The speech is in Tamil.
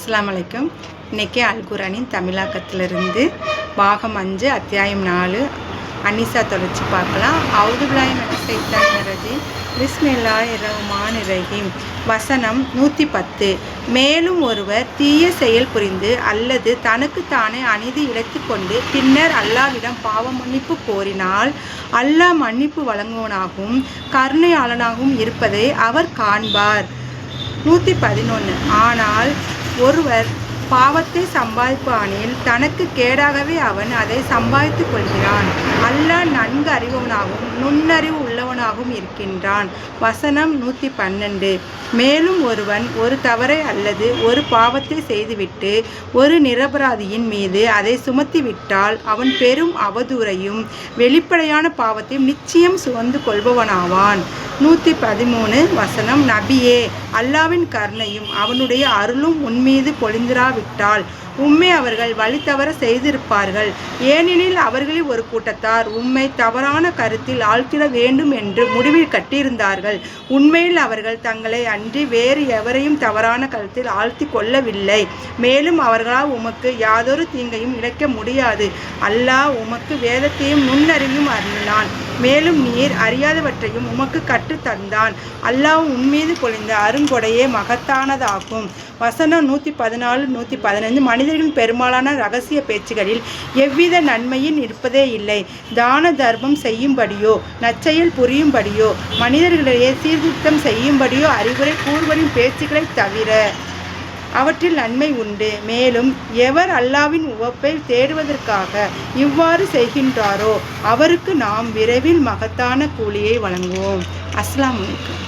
அஸ்ஸலாமு அலைக்கும். இன்றைக்கி அல்குரானின் தமிழாக்கத்திலிருந்து பாகம் 5 அத்தியாயம் 4 அனிசா தொடர்ச்சி பார்க்கலாம். அவுதுபில்லாஹி மினஷ் ஷைத்தானிர் ரஜீம். பிஸ்மில்லாஹிர் ரஹ்மானிர் ரஹீம். வசனம் 110. மேலும் ஒருவர் தீய செயல் புரிந்து அல்லது தனக்குத்தானே அநீதி இழைத்து கொண்டு பின்னர் அல்லாஹ்விடம் பாவ மன்னிப்பு கோரினால் அல்லாஹ் மன்னிப்பு வழங்குவனாகவும் கருணையாளனாகவும் இருப்பதை அவர் காண்பார். 111. ஆனால் ஒருவர் பாவத்தை சம்பாதிப்பானில் தனக்கு கேடாகவே அவன் அதை சம்பாதித்துக் கொள்கிறான். அல்லாஹ் நன்கு அறிபவனாகவும் நுண்ணறிவு உள்ளவனாகவும் இருக்கின்றான். வசனம் 112. மேலும் ஒருவன் ஒரு தவறை அல்லது ஒரு பாவத்தை செய்துவிட்டு ஒரு நிரபராதியின் மீது அதை சுமத்திவிட்டால் அவன் பெரும் அவதூறையும் வெளிப்படையான பாவத்தையும் நிச்சயம் சுமந்து கொள்பவனாவான். 113. வசனம். நபியே, அல்லாவின் கருணையும் அவனுடைய அருளும் உன்மீது பொழிந்திராவிட்டால் உம்மை அவர்கள் வழி தவற செய்திருப்பார்கள். ஏனெனில் அவர்களில் ஒரு கூட்டத்தார் உம்மை தவறான கருத்தில் ஆழ்த்திட வேண்டும் என்று முடிவில் கட்டியிருந்தார்கள். உண்மையில் அவர்கள் தங்களை அன்றி வேறு எவரையும் தவறான கருத்தில் ஆழ்த்தி கொள்ளவில்லை. மேலும் அவர்களால் உமக்கு யாதொரு தீங்கையும் இழைக்க முடியாது. அல்லாஹ் உமக்கு வேதத்தையும் நுண்ணறிவையும் அருளினான். மேலும் நீர் அறியாதவற்றையும் உமக்கு கற்றுத் தந்தான். அல்லாஹ் உன்மீது பொழிந்த அருங்கொடையே மகத்தானதாகும். வசனம் 114, 115. மனிதர்களின் பெரும்பாலான இரகசிய பேச்சுகளில் எவ்வித நன்மையும் இருப்பதே இல்லை. தான தர்மம் செய்யும்படியோ நற்செயல் புரியும்படியோ மனிதர்களிடையே சீர்திருத்தம் செய்யும்படியோ அறிவுரை கூறுவரின் பேச்சுக்களை தவிர அவற்றில் நன்மை உண்டு. மேலும் எவர் அல்லாவின் உவப்பை தேடுவதற்காக இவ்வாறு செய்கின்றாரோ அவருக்கு நாம் விரைவில் மகத்தான கூலியை வழங்குவோம். அஸ்ஸலாமு அலைக்கும்.